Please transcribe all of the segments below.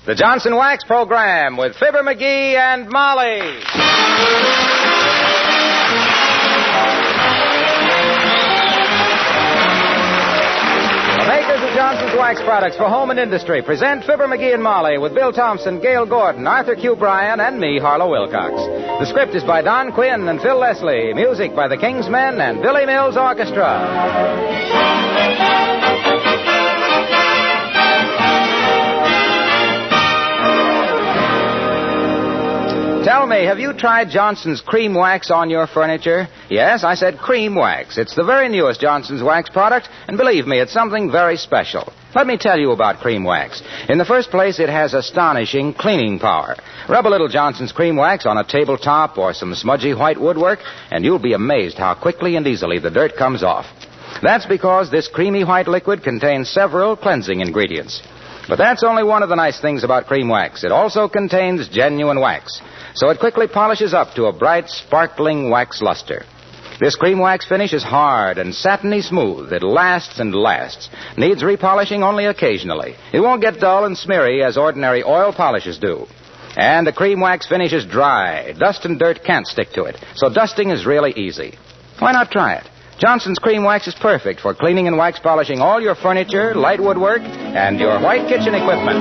The Johnson Wax Program with Fibber McGee and Molly. The makers of Johnson's Wax Products for home and industry present Fibber McGee and Molly with Bill Thompson, Gail Gordon, Arthur Q. Bryan, and me, Harlow Wilcox. The script is by Don Quinn and Phil Leslie. Music by the King's Men and Billy Mills Orchestra. Tell me, have you tried Johnson's Cream Wax on your furniture? Yes, I said Cream Wax. It's the very newest Johnson's Wax product, and believe me, it's something very special. Let me tell you about Cream Wax. In the first place, it has astonishing cleaning power. Rub a little Johnson's Cream Wax on a tabletop or some smudgy white woodwork, and you'll be amazed how quickly and easily the dirt comes off. That's because this creamy white liquid contains several cleansing ingredients. But that's only one of the nice things about Cream Wax. It also contains genuine wax. So it quickly polishes up to a bright, sparkling wax luster. This cream wax finish is hard and satiny smooth. It lasts and lasts. Needs repolishing only occasionally. It won't get dull and smeary as ordinary oil polishes do. And the cream wax finish is dry. Dust and dirt can't stick to it. So dusting is really easy. Why not try it? Johnson's Cream Wax is perfect for cleaning and wax polishing all your furniture, light woodwork, and your white kitchen equipment.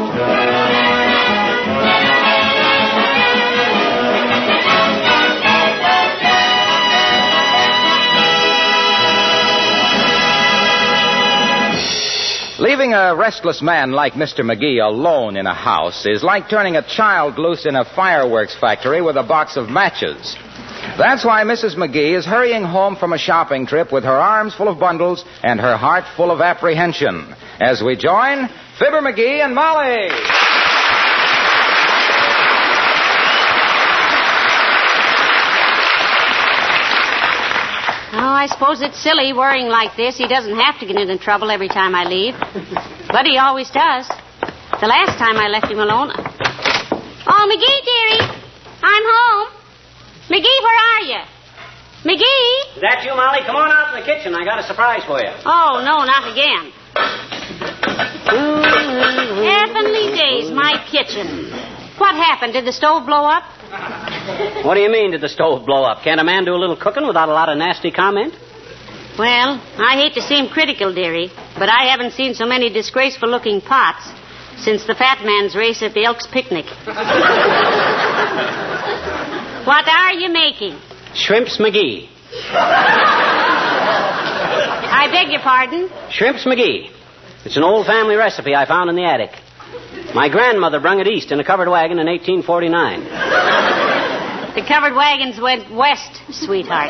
Leaving a restless man like Mr. McGee alone in a house is like turning a child loose in a fireworks factory with a box of matches. That's why Mrs. McGee is hurrying home from a shopping trip with her arms full of bundles and her heart full of apprehension. As we join Fibber McGee and Molly. Oh, I suppose it's silly worrying like this. He doesn't have to get into trouble every time I leave. But he always does. The last time I left him alone... Oh, McGee, dearie. I'm home. McGee, where are you? McGee? Is that you, Molly? Come on out in the kitchen. I got a surprise for you. Oh, no, not again. Heavenly days, my kitchen. What happened? Did the stove blow up? What do you mean, did the stove blow up? Can't a man do a little cooking without a lot of nasty comment? Well, I hate to seem critical, dearie, but I haven't seen so many disgraceful-looking pots since the fat man's race at the Elks picnic. What are you making? Shrimps McGee. I beg your pardon? Shrimps McGee. It's an old family recipe I found in the attic. My grandmother brung it east in a covered wagon in 1849. The covered wagons went west, sweetheart.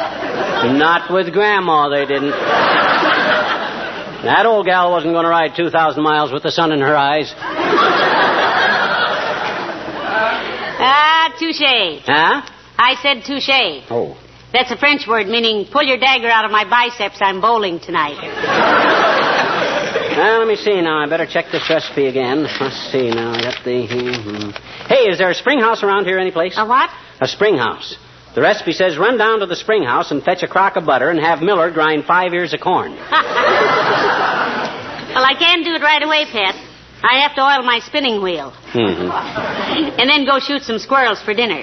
Not with Grandma, they didn't. That old gal wasn't going to ride 2,000 miles with the sun in her eyes. Ah, touche. Huh? I said touche. Oh. That's a French word meaning pull your dagger out of my biceps. I'm bowling tonight. Well, let me see now. I better check this recipe again. Let's see now. I got the... Hey, is there a spring house around here anyplace? A what? A spring house. The recipe says run down to the spring house and fetch a crock of butter and have Miller grind 5 ears of corn. Well, I can't do it right away, Pet. I have to oil my spinning wheel. Mm-hmm. And then go shoot some squirrels for dinner.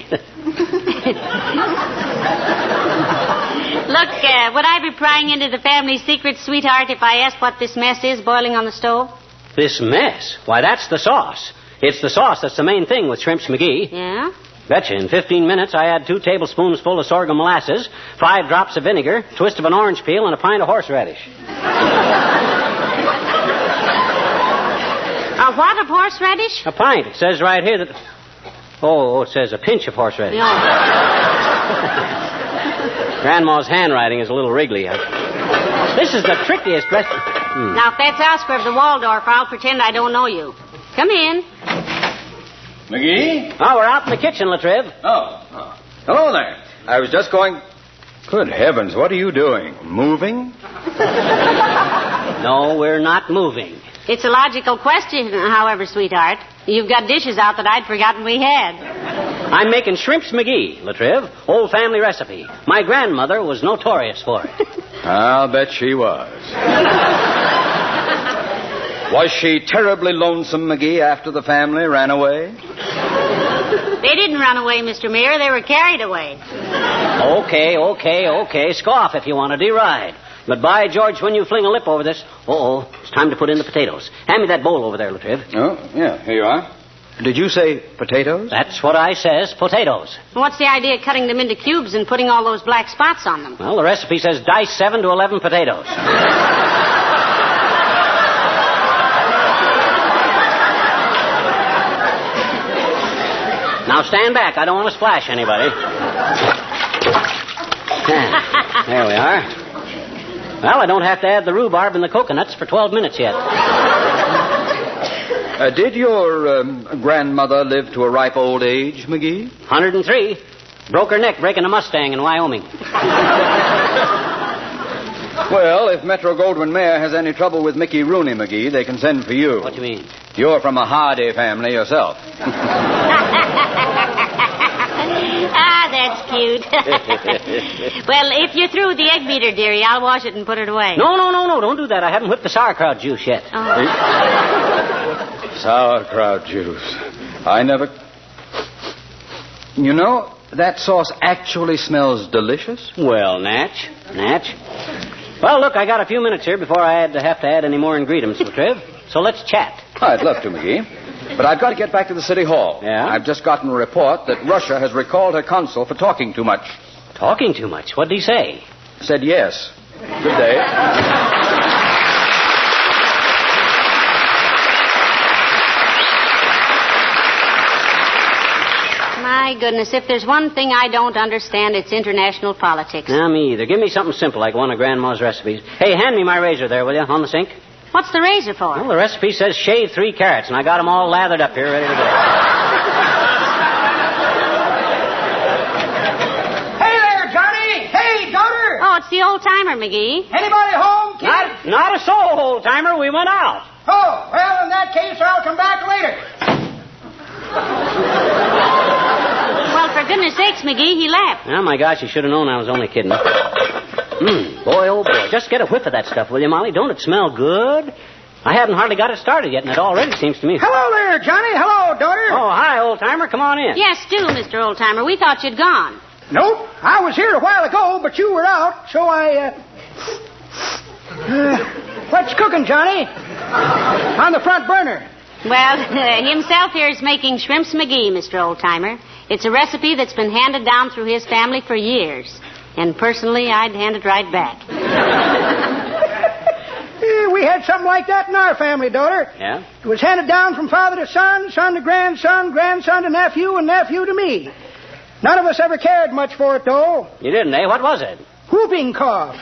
Look, would I be prying into the family secret, sweetheart, if I asked what this mess is boiling on the stove? This mess? Why, that's the sauce. It's the sauce that's the main thing with Shrimps McGee. Yeah? Betcha. In 15 minutes, I add 2 tablespoons full of sorghum molasses, 5 drops of vinegar, a twist of an orange peel, and a pint of horseradish. A what of horseradish? A pint. It says right here that... Oh, it says a pinch of horseradish. No. Grandma's handwriting is a little wriggly. This is the trickiest recipe. Now, if that's Oscar of the Waldorf, I'll pretend I don't know you. Come in. McGee? Oh, we're out in the kitchen, Latriv. Oh. Hello there. I was just going... Good heavens, what are you doing? Moving? No, we're not moving. It's a logical question, however, sweetheart. You've got dishes out that I'd forgotten we had. I'm making Shrimps McGee, Latriv. Old family recipe. My grandmother was notorious for it. I'll bet she was. Was she terribly lonesome, McGee, after the family ran away? They didn't run away, Mr. Mayor. They were carried away. Okay. Scoff if you want to deride. But by George, when you fling a lip over this... it's time to put in the potatoes. Hand me that bowl over there, Latriv. Oh, yeah, here you are. Did you say potatoes? That's what I says, potatoes. What's the idea of cutting them into cubes and putting all those black spots on them? Well, the recipe says dice 7 to 11 potatoes. Now stand back. I don't want to splash anybody. There we are. Well, I don't have to add the rhubarb and the coconuts for 12 minutes yet. Did your grandmother live to a ripe old age, McGee? 103. Broke her neck breaking a Mustang in Wyoming. Well, if Metro-Goldwyn-Mayer has any trouble with Mickey Rooney, McGee, they can send for you. What do you mean? You're from a Hardy family yourself. That's cute. Well, if you're through with the egg beater, dearie, I'll wash it and put it away. No. Don't do that. I haven't whipped the sauerkraut juice yet. Oh. Sauerkraut juice. I never... You know, that sauce actually smells delicious. Well, Natch. Well, look, I got a few minutes here before I have to add any more ingredients, Latriv. So let's chat. I'd love to, McGee. But I've got to get back to the city hall. Yeah? I've just gotten a report that Russia has recalled her consul for talking too much. Talking too much? What'd he say? Said yes. Good day. My goodness, if there's one thing I don't understand, it's international politics. No, me either. Give me something simple like one of Grandma's recipes. Hey, hand me my razor there, will you, on the sink? What's the razor for? Well, the recipe says shave 3 carrots, and I got them all lathered up here, ready to go. Hey there, Johnny! Hey, daughter! Oh, it's the old-timer, McGee. Anybody home, kid? Not a soul, old-timer. We went out. Oh, well, in that case, I'll come back later. Well, for goodness sakes, McGee, he left. Oh, my gosh, you should have known I was only kidding. Boy, oh, boy. Just get a whiff of that stuff, will you, Molly? Don't it smell good? I haven't hardly got it started yet, and it already seems to me... Hello there, Johnny. Hello, daughter. Oh, hi, old-timer. Come on in. Yes, do, Mr. Old-timer. We thought you'd gone. Nope. I was here a while ago, but you were out, so I, what's cooking, Johnny? On the front burner. Well, himself here is making shrimps McGee, Mr. Old-timer. It's a recipe that's been handed down through his family for years. And personally, I'd hand it right back. We had something like that in our family, daughter. Yeah? It was handed down from father to son, son to grandson, grandson to nephew, and nephew to me. None of us ever cared much for it, though. You didn't, eh? What was it? Whooping cough.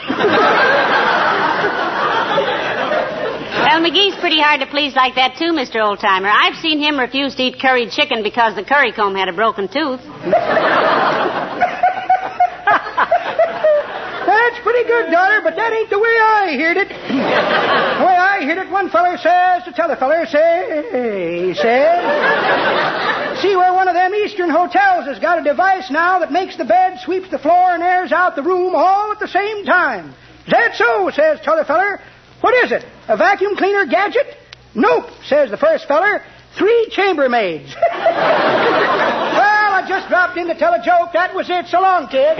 Well, McGee's pretty hard to please like that, too, Mr. Old-timer. I've seen him refuse to eat curried chicken because the curry comb had a broken tooth. That's pretty good, daughter, but that ain't the way I heard it. The way I heard it, one feller says to t'other feller, says... See where one of them Eastern hotels has got a device now that makes the bed, sweeps the floor, and airs out the room all at the same time. Is that so, says t'other feller. What is it, a vacuum cleaner gadget? Nope, says the first feller. 3 chambermaids. Well, I just dropped in to tell a joke. That was it. So long, kid.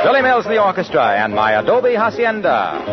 Billy Mills and the orchestra and My Adobe Hacienda.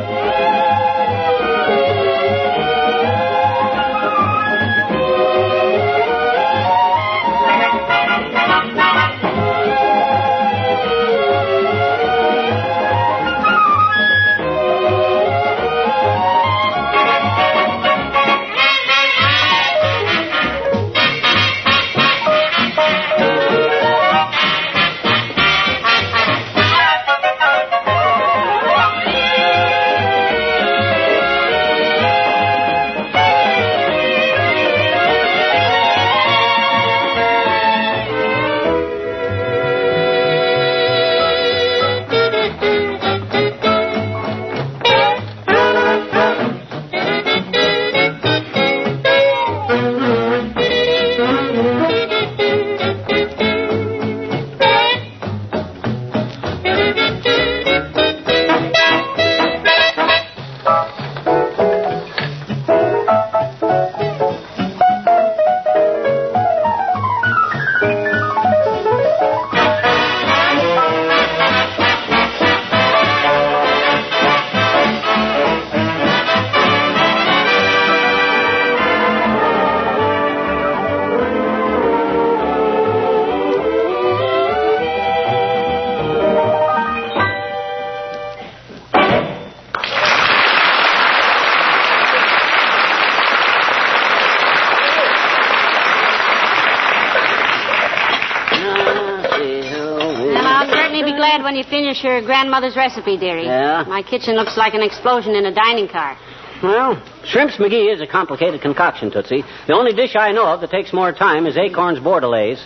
when you finish your grandmother's recipe, dearie. Yeah? My kitchen looks like an explosion in a dining car. Well, Shrimps McGee is a complicated concoction, Tootsie. The only dish I know of that takes more time is acorns bordelaise.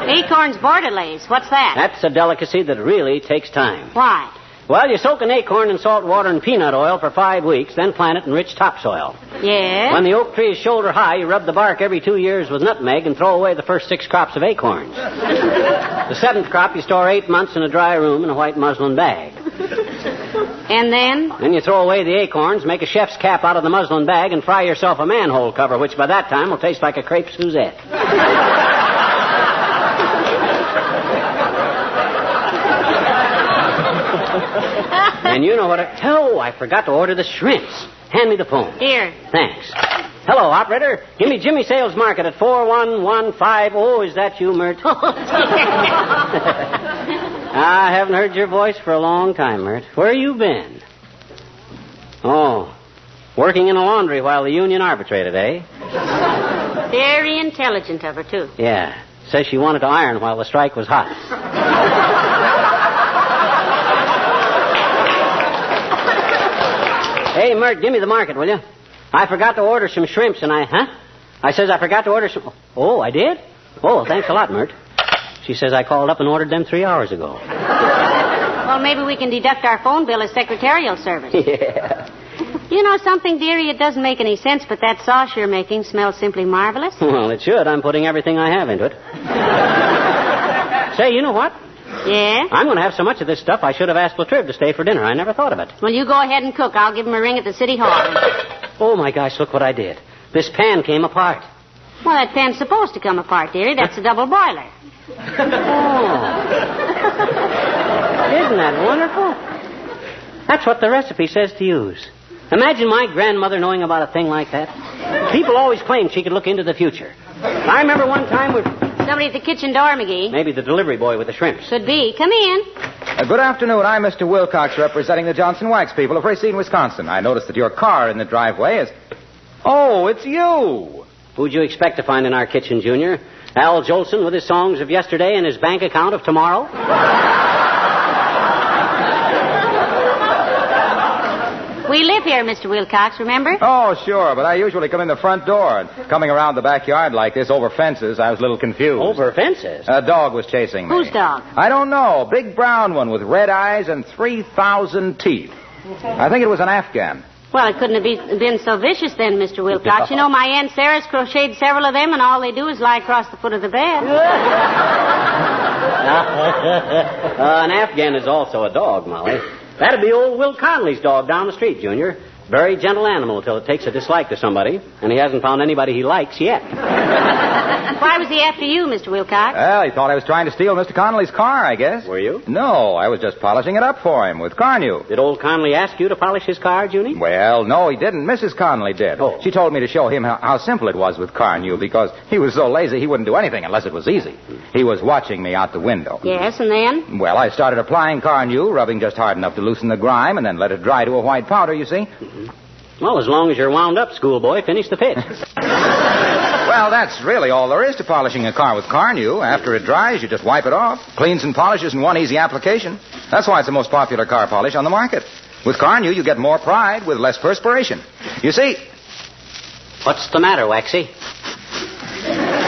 Acorns bordelaise. What's that? That's a delicacy that really takes time. Why? Well, you soak an acorn in salt water and peanut oil for 5 weeks, then plant it in rich topsoil. Yeah? When the oak tree is shoulder high, you rub the bark every 2 years with nutmeg and throw away the first 6 crops of acorns. The 7th crop you store 8 months in a dry room in a white muslin bag. And then? Then you throw away the acorns, make a chef's cap out of the muslin bag, and fry yourself a manhole cover, which by that time will taste like a crepe Suzette. And you know what? Oh, I forgot to order the shrimps. Hand me the phone. Here. Thanks. Hello, operator. Give me Jimmy Sales Market at 4115. Oh, is that you, Mert? I haven't heard your voice for a long time, Mert. Where you been? Oh, working in a laundry while the union arbitrated, eh? Very intelligent of her, too. Yeah. Says she wanted to iron while the strike was hot. Hey, Mert, give me the market, will you? I forgot to order some shrimps, and I forgot to order some... Oh, I did? Oh, thanks a lot, Mert. She says I called up and ordered them 3 hours ago. Well, maybe we can deduct our phone bill as secretarial service. Yeah. You know something, dearie? It doesn't make any sense, but that sauce you're making smells simply marvelous. Well, it should. I'm putting everything I have into it. Say, you know what? Yeah? I'm going to have so much of this stuff I should have asked Latriv to stay for dinner. I never thought of it. Well, you go ahead and cook. I'll give him a ring at the city hall. Oh, my gosh, look what I did. This pan came apart. Well, that pan's supposed to come apart, dearie. That's a double boiler. Oh. Isn't that wonderful? That's what the recipe says to use. Imagine my grandmother knowing about a thing like that. People always claimed she could look into the future. I remember one time we... Somebody at the kitchen door, McGee. Maybe the delivery boy with the shrimps. Could be. Come in. Good afternoon. I'm Mr. Wilcox, representing the Johnson Wax people of Racine, Wisconsin. I noticed that your car in the driveway is... Oh, it's you. Who'd you expect to find in our kitchen, Junior? Al Jolson with his songs of yesterday and his bank account of tomorrow? We live here, Mr. Wilcox, remember? Oh, sure, but I usually come in the front door. And coming around the backyard like this over fences, I was a little confused. Over fences? A dog was chasing me. Whose dog? I don't know. A big brown one with red eyes and 3,000 teeth. I think it was an Afghan. Well, it couldn't have been so vicious then, Mr. Wilcox. You know, my Aunt Sarah's crocheted several of them, and all they do is lie across the foot of the bed. An Afghan is also a dog, Molly. That'd be old Will Conley's dog down the street, Junior. Very gentle animal till it takes a dislike to somebody, and he hasn't found anybody he likes yet. Why was he after you, Mr. Wilcox? Well, he thought I was trying to steal Mr. Connolly's car, I guess. Were you? No, I was just polishing it up for him with Carnew. Did old Conley ask you to polish his car, Junie? Well, no, he didn't. Mrs. Connolly did. Oh. She told me to show him how simple it was with Carnew because he was so lazy he wouldn't do anything unless it was easy. He was watching me out the window. Yes, and then? Well, I started applying Carnew, rubbing just hard enough to loosen the grime, and then let it dry to a white powder, you see. Mm-hmm. Well, as long as you're wound up, schoolboy, finish the pitch. Well, that's really all there is to polishing a car with Carnew. After it dries, you just wipe it off. Cleans and polishes in one easy application. That's why it's the most popular car polish on the market. With Carnew, you get more pride with less perspiration. You see... What's the matter, Waxy?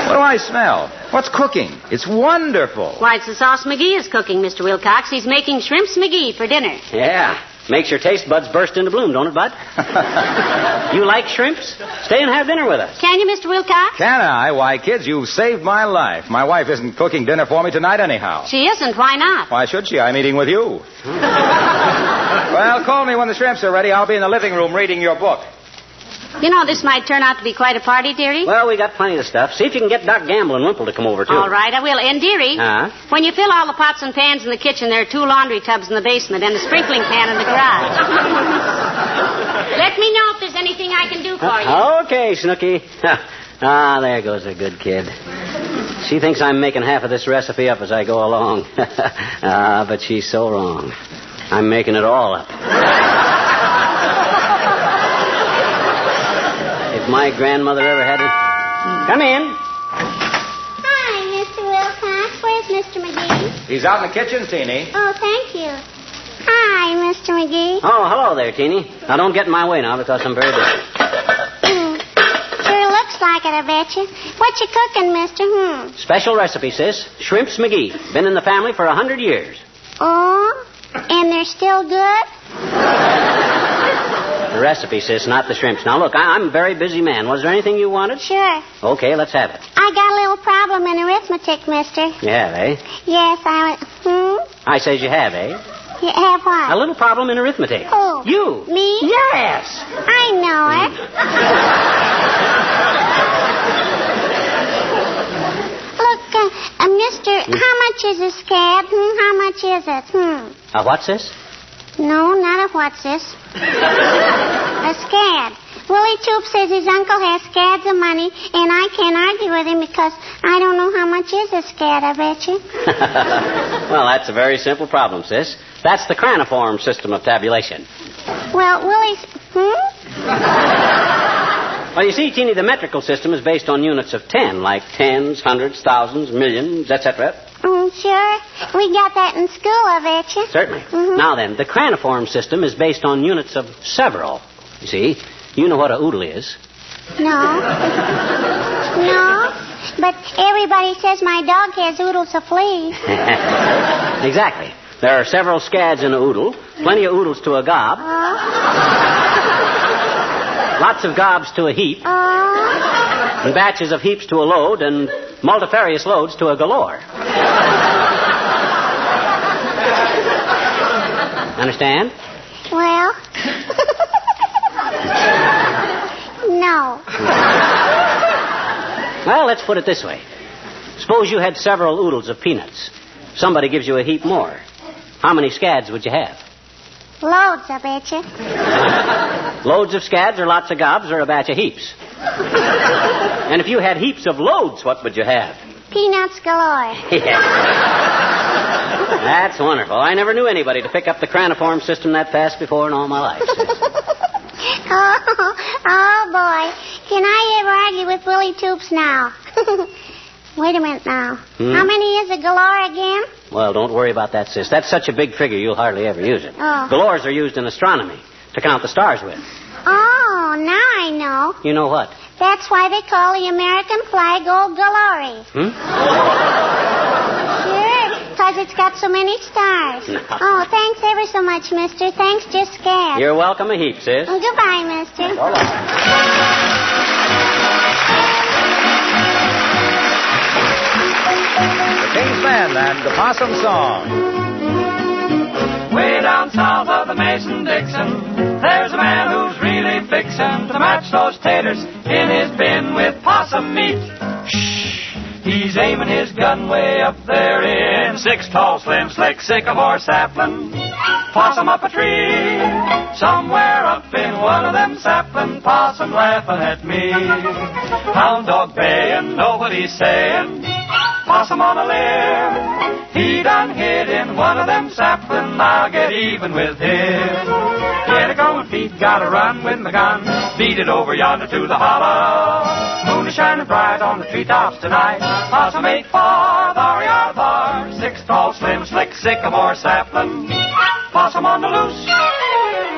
What do I smell? What's cooking? It's wonderful. Why, it's the sauce McGee is cooking, Mr. Wilcox. He's making shrimps McGee for dinner. Yeah. Makes your taste buds burst into bloom, don't it, Bud? You like shrimps? Stay and have dinner with us. Can you, Mr. Wilcox? Can I? Why, kids, you've saved my life. My wife isn't cooking dinner for me tonight anyhow. She isn't. Why not? Why should she? I'm eating with you. Well, call me when the shrimps are ready. I'll be in the living room reading your book. You know, this might turn out to be quite a party, dearie. Well, we got plenty of stuff. See if you can get Doc Gamble and Wimple to come over, too. All right, I will. And, dearie, when you fill all the pots and pans in the kitchen, there are 2 laundry tubs in the basement and a sprinkling can in the garage. Let me know if there's anything I can do for you. Okay, Snooky. There goes a good kid. She thinks I'm making half of this recipe up as I go along. But she's so wrong. I'm making it all up. If my grandmother ever had it... Come in. Hi, Mr. Wilcox. Where's Mr. McGee? He's out in the kitchen, Teeny. Oh, thank you. Hi, Mr. McGee. Oh, hello there, Teeny. Now, don't get in my way now because I'm very busy. Sure looks like it, I bet you. What you cooking, mister? Special recipe, sis. Shrimps McGee. Been in the family for 100 years. Oh, and they're still good? The recipe, sis, not the shrimps. Now, look, I'm a very busy man. Was there anything you wanted? Sure. Okay, let's have it. I got a little problem in arithmetic, mister. You have, eh? Yes, I says you have, eh? You have what? A little problem in arithmetic. Who? You. Me? Yes. I know it. Look, mister, how much is a scad? How much is it? What's this? No, not a what's this. A scad. Willie Toop says his uncle has scads of money, and I can't argue with him because I don't know how much is a scad, I bet you. Well, that's a very simple problem, sis. That's the craniform system of tabulation. Well, Willie's... Well, you see, Teeny, the metrical system is based on units of 10, like tens, hundreds, thousands, millions, etc. Sure. We got that in school, I bet you. Certainly. Now then, the craniform system is based on units of several. You see, you know what a oodle is. No. No. But everybody says my dog has oodles of fleas. Exactly. There are several scads in a oodle, plenty of oodles to a gob, lots of gobs to a heap, and batches of heaps to a load, and multifarious loads to a galore. Understand? Well... No. Well, let's put it this way. Suppose you had several oodles of peanuts. Somebody gives you a heap more. How many scads would you have? Loads, I bet you. Loads of scads or lots of gobs or a batch of heaps? And if you had heaps of loads, what would you have? Peanuts galore. Yeah. That's wonderful. I never knew anybody to pick up the craniform system that fast before in all my life. Oh, boy. Can I ever argue with Willie Toops now? Wait a minute now. How many is a galore again? Well, don't worry about that, sis. That's such a big figure, you'll hardly ever use it. Oh. Galores are used in astronomy to count the stars with. Oh, now I know. You know what? That's why they call the American flag Old Glory. Sure, because it's got so many stars. No. Oh, thanks ever so much, mister. Thanks, just scad. You're welcome a heap, sis. Goodbye, mister. The King's Men and the Possum Song. Way down south of the Mason-Dixon, there's a man who's really fixin' to match those taters in his bin with possum meat. Shh, he's aiming his gun way up there in 6 tall, slim, slick sycamore sapling. Possum up a tree, somewhere up in one of them sapling. Possum laughing at me. Hound dog baying, nobody's saying. Possum on a limb, he done hid in one of them sapling. I'll get even with him. Get a going, feet, gotta run with my gun. Beat it over yonder to the hollow. Moon is shining bright on the treetops tonight. Possum ain't far, thar yar thar. 6 tall, slim, slick sycamore sapling. Possum on the loose.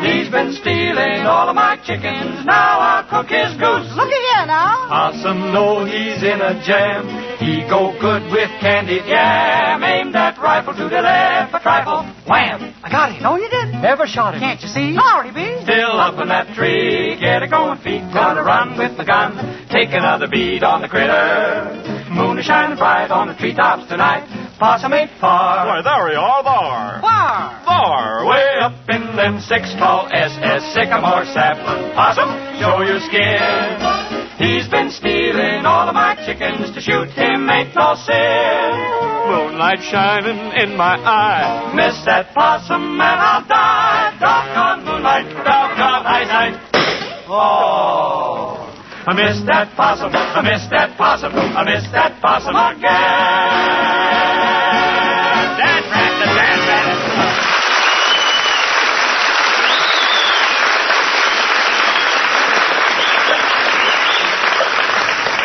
He's been stealing all of my chickens. Now I'll cook his goose. Look here now. Possum know he's in a jam. He go good with candied yam. Aim that rifle to the left, a trifle. Wham! I got it. No, you didn't. Never shot him. Can't you see? Sorry, B. Still up in that tree. Get a going, feet. Gonna run with my gun. Take another beat on the critter. Moon is shining bright on the treetops tonight. Possum ain't far. Why, there we are, there. Where? Far, way up in them 6 tall SS sycamore sapling. Possum, show your skin. He's been stealing all of my chickens. To shoot him ain't no sin. Moonlight shining in my eye. Miss that possum and I'll die. Doggone moonlight, doggone eyesight. Oh, I missed that possum. I missed that possum. I missed that possum again. Dad rat, the dad rat.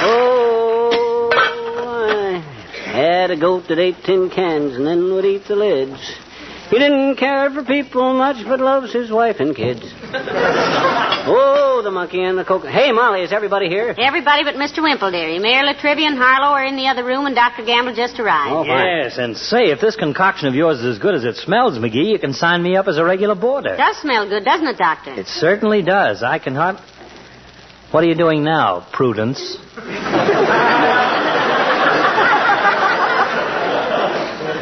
Oh, I had a goat that ate tin cans and then would eat the lids. He didn't care for people much, but loves his wife and kids. Oh, the monkey and the coconut. Hey, Molly, is everybody here? Everybody but Mr. Wimple, dearie. Mayor Latrivia and Harlow are in the other room, and Dr. Gamble just arrived. Oh, fine. Yes, and say, if this concoction of yours is as good as it smells, McGee, you can sign me up as a regular boarder. It does smell good, doesn't it, Doctor? It certainly does. I can hardly... What are you doing now, Prudence?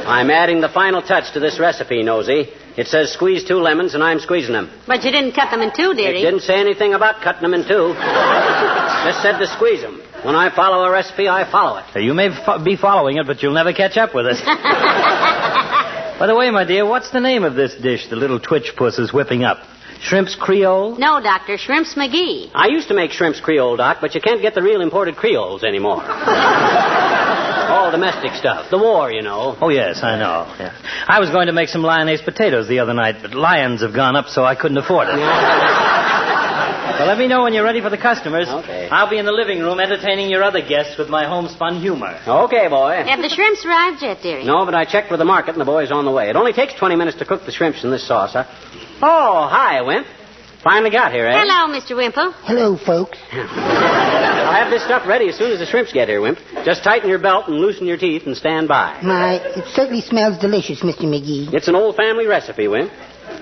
I'm adding the final touch to this recipe, Nosy. It says squeeze 2 lemons, and I'm squeezing them. But you didn't cut them in two, dearie. It didn't say anything about cutting them in 2. Just said to squeeze them. When I follow a recipe, I follow it. You may be following it, but you'll never catch up with it. By the way, my dear, what's the name of this dish the little twitch puss is whipping up? Shrimps Creole? No, Doctor, Shrimps McGee. I used to make shrimps Creole, Doc, but you can't get the real imported Creoles anymore. All domestic stuff. The war, you know. Oh, yes, I know. Yeah. I was going to make some lyonnaise potatoes the other night, but lions have gone up, so I couldn't afford it. Well, let me know when you're ready for the customers. Okay. I'll be in the living room entertaining your other guests with my homespun humor. Okay, boy. Have the shrimps arrived yet, dearie? No, but I checked with the market, and the boy's on the way. It only takes 20 minutes to cook the shrimps in this sauce, huh? Oh, hi, Wimp. Finally got here, eh? Hello, Mr. Wimple. Hello, folks. I'll have this stuff ready as soon as the shrimps get here, Wimp. Just tighten your belt and loosen your teeth and stand by. My, it certainly smells delicious, Mr. McGee. It's an old family recipe, Wimp.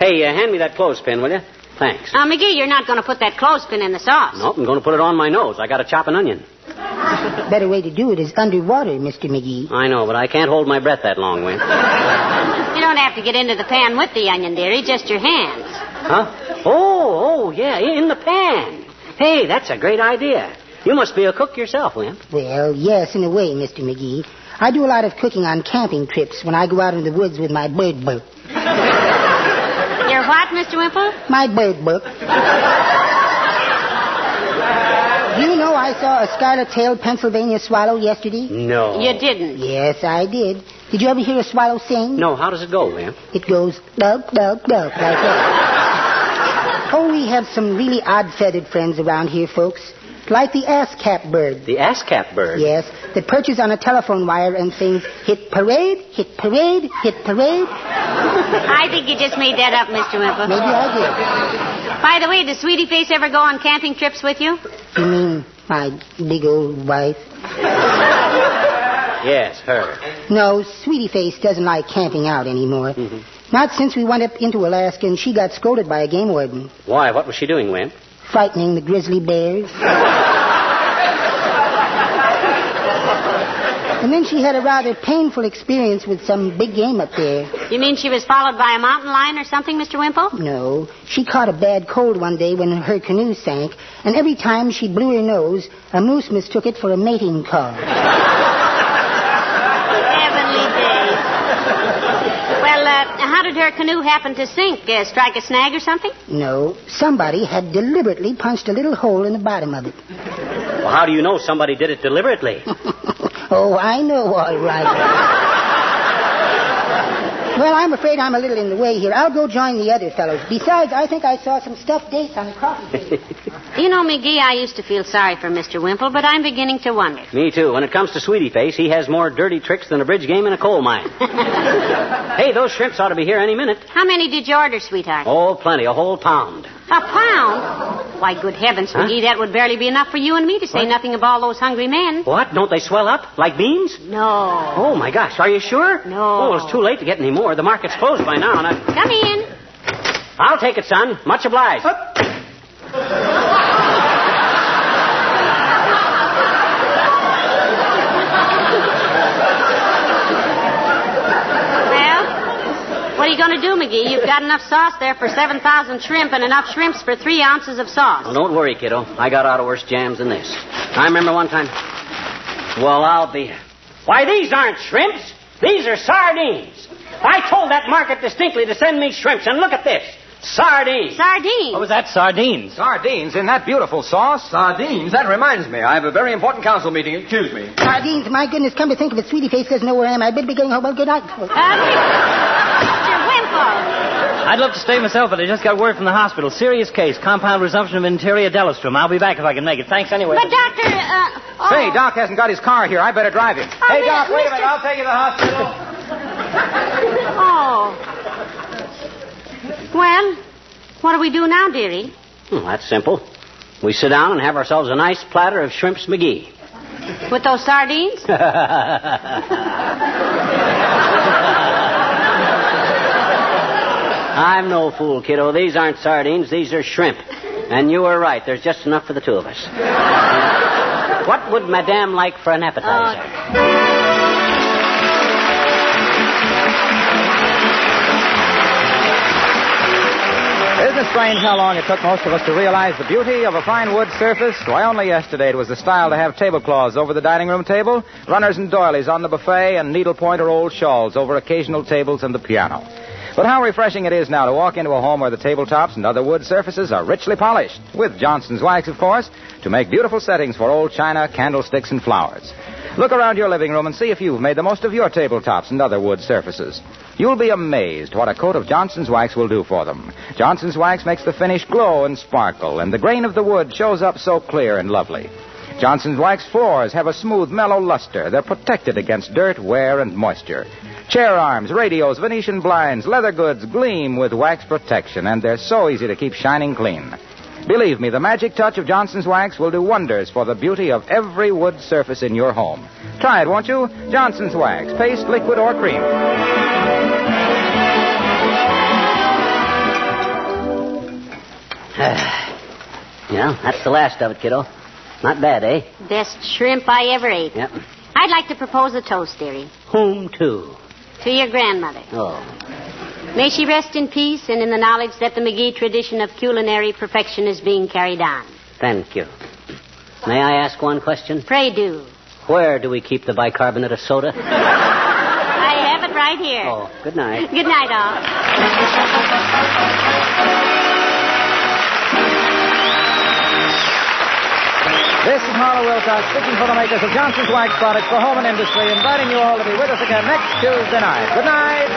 Hey, hand me that clothespin, will you? Thanks. McGee, you're not going to put that clothespin in the sauce. Nope, I'm going to put it on my nose. I got to chop an onion. Better way to do it is underwater, Mr. McGee. I know, but I can't hold my breath that long, Wimp. You don't have to get into the pan with the onion, dearie, just your hands. Huh? Oh, yeah, in the pan. Hey, that's a great idea. You must be a cook yourself, Wimp. Well, yes, in a way, Mr. McGee. I do a lot of cooking on camping trips when I go out in the woods with my bird book. Your what, Mr. Wimple? My bird book. Do you know I saw a scarlet-tailed Pennsylvania swallow yesterday? No. You didn't. Yes, I did. Did you ever hear a swallow sing? No, how does it go, Wimp? It goes dub, dub, dub, like that. Oh, we have some really odd-feathered friends around here, folks. Like the ass-cap bird. The ass-cap bird? Yes, that perches on a telephone wire and sings, hit parade, hit parade, hit parade. I think you just made that up, Mr. Wimple. Maybe I By the way, does Sweetie Face ever go on camping trips with you? did. You mean my big old wife? Yes, her. No, Sweetie Face doesn't like camping out anymore. Mm-hmm. Not since we went up into Alaska and she got scolded by a game warden. Why? What was she doing, Wimp? Frightening the grizzly bears. And then she had a rather painful experience with some big game up there. You mean she was followed by a mountain lion or something, Mr. Wimple? No, she caught a bad cold one day when her canoe sank, and every time she blew her nose, a moose mistook it for a mating call. Heavenly days. Well, how did her canoe happen to sink? Strike a snag or something? No, somebody had deliberately punched a little hole in the bottom of it. Well, how do you know somebody did it deliberately? Oh, I know all right. Well, I'm afraid I'm a little in the way here. I'll go join the other fellows. Besides, I think I saw some stuffed dates on the coffee table. You know, McGee, I used to feel sorry for Mr. Wimple, but I'm beginning to wonder. Me too. When it comes to Sweetie Face, he has more dirty tricks than a bridge game in a coal mine. Hey, those shrimps ought to be here any minute. How many did you order, sweetheart? Oh, plenty. A whole pound. A pound? Why, good heavens, McGee, that would barely be enough for you and me, to say nothing of all those hungry men. What? Don't they swell up like beans? No. Oh, my gosh. Are you sure? No. Oh, it's too late to get any more. The market's closed by now, and Come in. I'll take it, son. Much obliged. What are you going to do, McGee? You've got enough sauce there for 7,000 shrimp and enough shrimps for 3 ounces of sauce. Well, don't worry, kiddo. I got out of worse jams than this. I remember one time... Well, I'll be... Why, these aren't shrimps. These are sardines. I told that market distinctly to send me shrimps, and look at this. Sardines. Sardines? What was that? Sardines? Sardines in that beautiful sauce? Sardines? That reminds me. I have a very important council meeting. Excuse me. Sardines, my goodness, come to think of it, Sweetie Face doesn't know where I am. I'd better be going home. Well, good night. Mr. Wimple. I'd love to stay myself, but I just got word from the hospital. Serious case, compound resumption of interior delostrum. I'll be back if I can make it. Thanks anyway. But, Doctor, Say, Doc hasn't got his car here. I better drive him. Oh, Hey, Doc, wait a Mr. minute. I'll take you to the hospital. Oh. Well, what do we do now, dearie? That's simple. We sit down and have ourselves a nice platter of shrimps McGee. With those sardines? I'm no fool, kiddo. These aren't sardines. These are shrimp. And you were right. There's just enough for the two of us. What would Madame like for an appetizer? Isn't it strange how long it took most of us to realize the beauty of a fine wood surface? Why, only yesterday it was the style to have tablecloths over the dining room table, runners and doilies on the buffet, and needlepoint or old shawls over occasional tables and the piano. But how refreshing it is now to walk into a home where the tabletops and other wood surfaces are richly polished, with Johnson's wax, of course, to make beautiful settings for old china, candlesticks, and flowers. Look around your living room and see if you've made the most of your tabletops and other wood surfaces. You'll be amazed what a coat of Johnson's wax will do for them. Johnson's wax makes the finish glow and sparkle, and the grain of the wood shows up so clear and lovely. Johnson's wax floors have a smooth, mellow luster. They're protected against dirt, wear, and moisture. Chair arms, radios, Venetian blinds, leather goods gleam with wax protection, and they're so easy to keep shining clean. Believe me, the magic touch of Johnson's wax will do wonders for the beauty of every wood surface in your home. Try it, won't you? Johnson's wax, paste, liquid, or cream. Yeah, that's the last of it, kiddo. Not bad, eh? Best shrimp I ever ate. Yep. I'd like to propose a toast, dearie. Whom to? To your grandmother. Oh. May she rest in peace and in the knowledge that the McGee tradition of culinary perfection is being carried on. Thank you. May I ask one question? Pray do. Where do we keep the bicarbonate of soda? I have it right here. Oh, good night. Good night, all. This is Harlow Wilcox speaking for the makers of Johnson's Wax products for home and industry, inviting you all to be with us again next Tuesday night. Good night.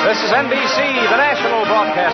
This is NBC, the national broadcast.